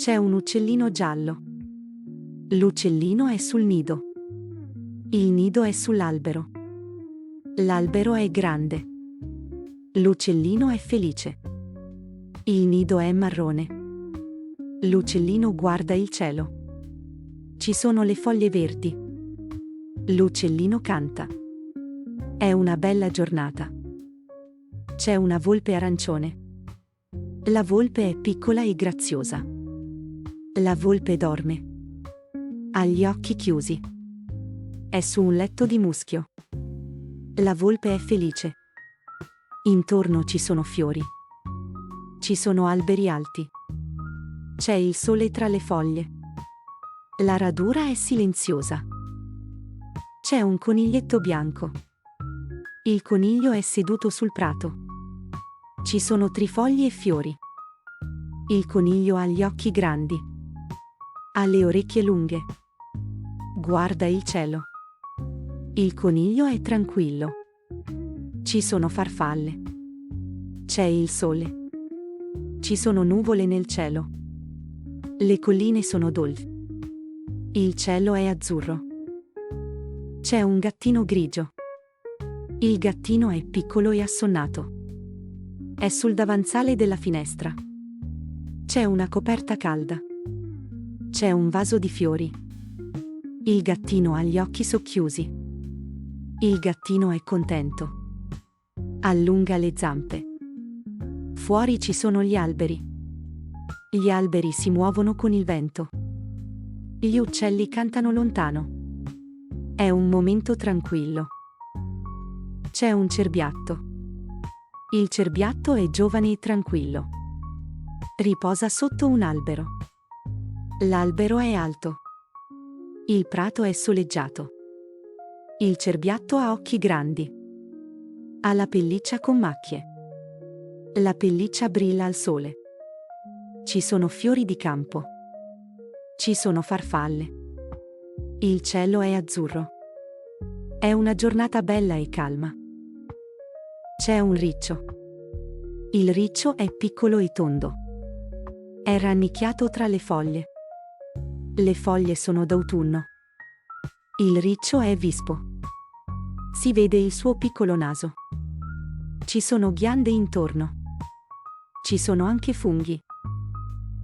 C'è un uccellino giallo. L'uccellino è sul nido. Il nido è sull'albero. L'albero è grande. L'uccellino è felice. Il nido è marrone. L'uccellino guarda il cielo. Ci sono le foglie verdi. L'uccellino canta. È una bella giornata. C'è una volpe arancione. La volpe è piccola e graziosa. La volpe dorme. Ha gli occhi chiusi. È su un letto di muschio. La volpe è felice. Intorno ci sono fiori. Ci sono alberi alti. C'è il sole tra le foglie. La radura è silenziosa. C'è un coniglietto bianco. Il coniglio è seduto sul prato. Ci sono trifogli e fiori. Il coniglio ha gli occhi grandi. Ha le orecchie lunghe. Guarda il cielo. Il coniglio è tranquillo. Ci sono farfalle. C'è il sole. Ci sono nuvole nel cielo. Le colline sono dolci. Il cielo è azzurro. C'è un gattino grigio. Il gattino è piccolo e assonnato. È sul davanzale della finestra. C'è una coperta calda. C'è un vaso di fiori. Il gattino ha gli occhi socchiusi. Il gattino è contento. Allunga le zampe. Fuori ci sono gli alberi. Gli alberi si muovono con il vento. Gli uccelli cantano lontano. È un momento tranquillo. C'è un cerbiatto. Il cerbiatto è giovane e tranquillo. Riposa sotto un albero. L'albero è alto. Il prato è soleggiato. Il cerbiatto ha occhi grandi. Ha la pelliccia con macchie. La pelliccia brilla al sole. Ci sono fiori di campo. Ci sono farfalle. Il cielo è azzurro. È una giornata bella e calma. C'è un riccio. Il riccio è piccolo e tondo. È rannicchiato tra le foglie. Le foglie sono d'autunno. Il riccio è vispo. Si vede il suo piccolo naso. Ci sono ghiande intorno. Ci sono anche funghi.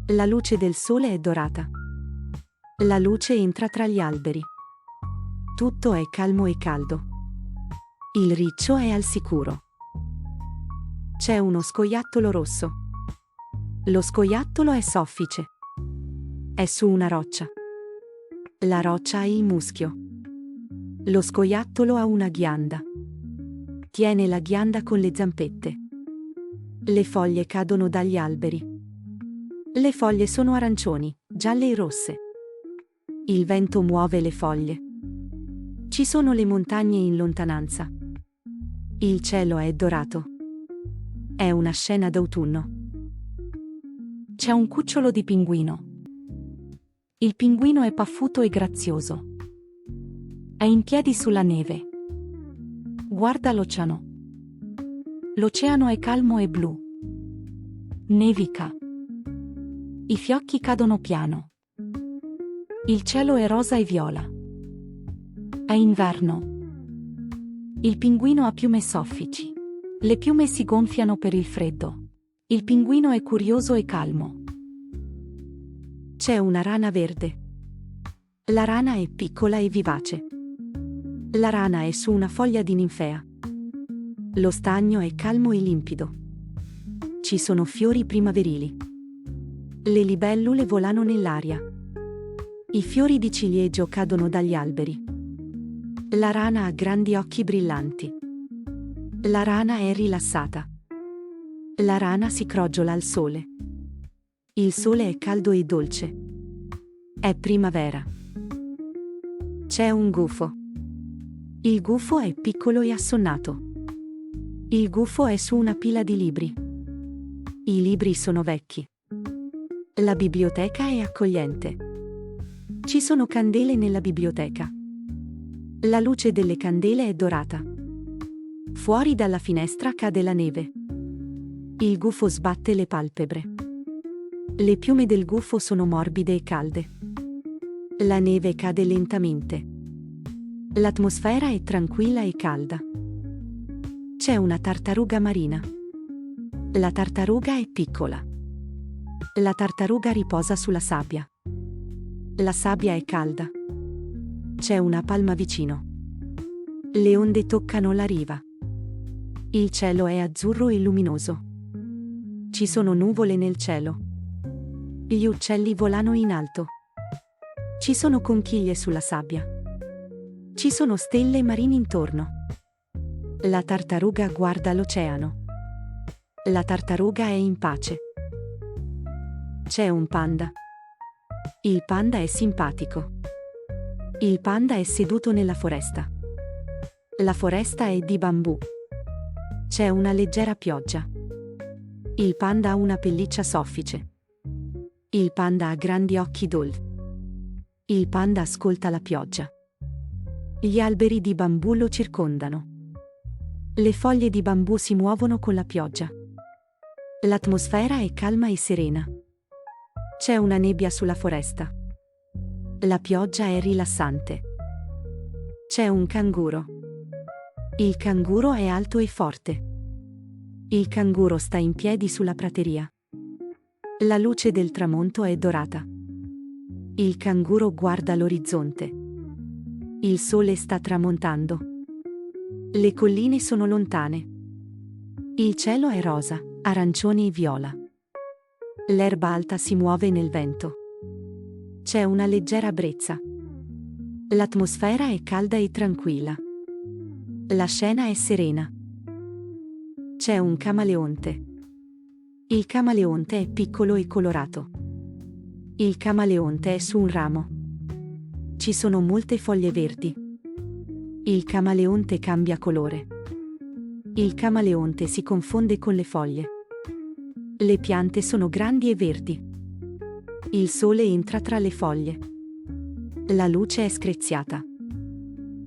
La luce del sole è dorata. La luce entra tra gli alberi. Tutto è calmo e caldo. Il riccio è al sicuro. C'è uno scoiattolo rosso. Lo scoiattolo è soffice. È su una roccia. La roccia ha il muschio. Lo scoiattolo ha una ghianda. Tiene la ghianda con le zampette. Le foglie cadono dagli alberi. Le foglie sono arancioni, gialle e rosse. Il vento muove le foglie. Ci sono le montagne in lontananza. Il cielo è dorato. È una scena d'autunno. C'è un cucciolo di pinguino. Il pinguino è paffuto e grazioso. È in piedi sulla neve. Guarda l'oceano. L'oceano è calmo e blu. Nevica. I fiocchi cadono piano. Il cielo è rosa e viola. È inverno. Il pinguino ha piume soffici. Le piume si gonfiano per il freddo. Il pinguino è curioso e calmo. C'è una rana verde. La rana è piccola e vivace. La rana è su una foglia di ninfea. Lo stagno è calmo e limpido. Ci sono fiori primaverili. Le libellule volano nell'aria. I fiori di ciliegio cadono dagli alberi. La rana ha grandi occhi brillanti. La rana è rilassata. La rana si crogiola al sole. Il sole è caldo e dolce. È primavera. C'è un gufo. Il gufo è piccolo e assonnato. Il gufo è su una pila di libri. I libri sono vecchi. La biblioteca è accogliente. Ci sono candele nella biblioteca. La luce delle candele è dorata. Fuori dalla finestra cade la neve. Il gufo sbatte le palpebre. Le piume del gufo sono morbide e calde. La neve cade lentamente. L'atmosfera è tranquilla e calda. C'è una tartaruga marina. La tartaruga è piccola. La tartaruga riposa sulla sabbia. La sabbia è calda. C'è una palma vicino. Le onde toccano la riva. Il cielo è azzurro e luminoso. Ci sono nuvole nel cielo. Gli uccelli volano in alto. Ci sono conchiglie sulla sabbia. Ci sono stelle marini intorno. La tartaruga guarda l'oceano. La tartaruga è in pace. C'è un panda. Il panda è simpatico. Il panda è seduto nella foresta. La foresta è di bambù. C'è una leggera pioggia. Il panda ha una pelliccia soffice. Il panda ha grandi occhi dolci. Il panda ascolta la pioggia. Gli alberi di bambù lo circondano. Le foglie di bambù si muovono con la pioggia. L'atmosfera è calma e serena. C'è una nebbia sulla foresta. La pioggia è rilassante. C'è un canguro. Il canguro è alto e forte. Il canguro sta in piedi sulla prateria. La luce del tramonto è dorata. Il canguro guarda l'orizzonte. Il sole sta tramontando. Le colline sono lontane. Il cielo è rosa, arancione e viola. L'erba alta si muove nel vento. C'è una leggera brezza. L'atmosfera è calda e tranquilla. La scena è serena. C'è un camaleonte. Il camaleonte è piccolo e colorato. Il camaleonte è su un ramo. Ci sono molte foglie verdi. Il camaleonte cambia colore. Il camaleonte si confonde con le foglie. Le piante sono grandi e verdi. Il sole entra tra le foglie. La luce è screziata.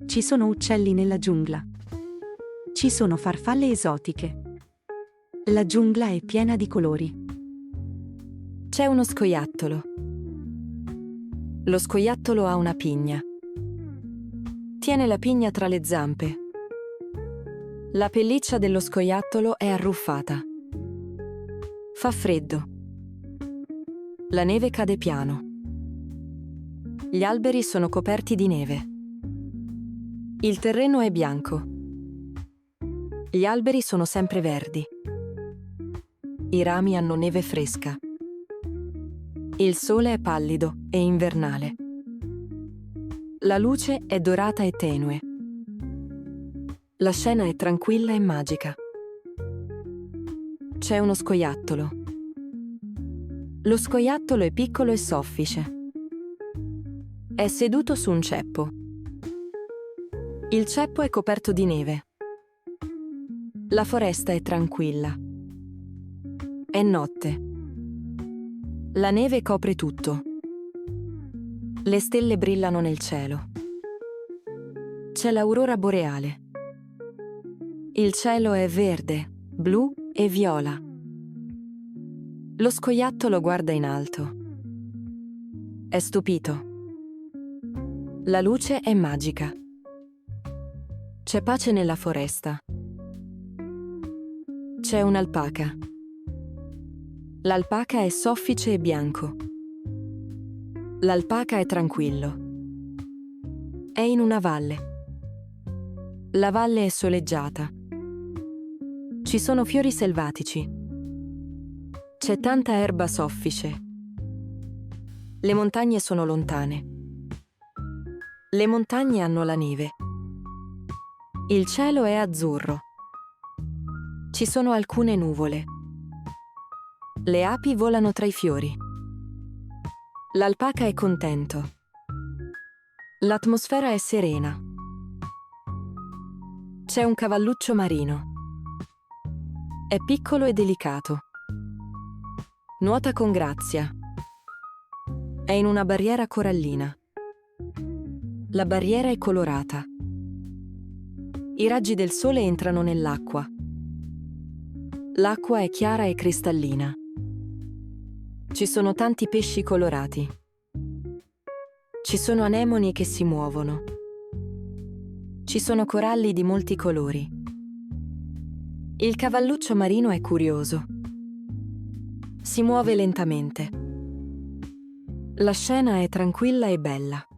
Ci sono uccelli nella giungla. Ci sono farfalle esotiche. La giungla è piena di colori. C'è uno scoiattolo. Lo scoiattolo ha una pigna. Tiene la pigna tra le zampe. La pelliccia dello scoiattolo è arruffata. Fa freddo. La neve cade piano. Gli alberi sono coperti di neve. Il terreno è bianco. Gli alberi sono sempre verdi. I rami hanno neve fresca. Il sole è pallido e invernale. La luce è dorata e tenue. La scena è tranquilla e magica. C'è uno scoiattolo. Lo scoiattolo è piccolo e soffice. È seduto su un ceppo. Il ceppo è coperto di neve. La foresta è tranquilla. È notte. La neve copre tutto. Le stelle brillano nel cielo. C'è l'aurora boreale. Il cielo è verde, blu e viola. Lo scoiattolo guarda in alto. È stupito. La luce è magica. C'è pace nella foresta. C'è un'alpaca. L'alpaca è soffice e bianco. L'alpaca è tranquillo. È in una valle. La valle è soleggiata. Ci sono fiori selvatici. C'è tanta erba soffice. Le montagne sono lontane. Le montagne hanno la neve. Il cielo è azzurro. Ci sono alcune nuvole. Le api volano tra i fiori. L'alpaca è contento. L'atmosfera è serena. C'è un cavalluccio marino. È piccolo e delicato. Nuota con grazia. È in una barriera corallina. La barriera è colorata. I raggi del sole entrano nell'acqua. L'acqua è chiara e cristallina. Ci sono tanti pesci colorati. Ci sono anemoni che si muovono. Ci sono coralli di molti colori. Il cavalluccio marino è curioso. Si muove lentamente. La scena è tranquilla e bella.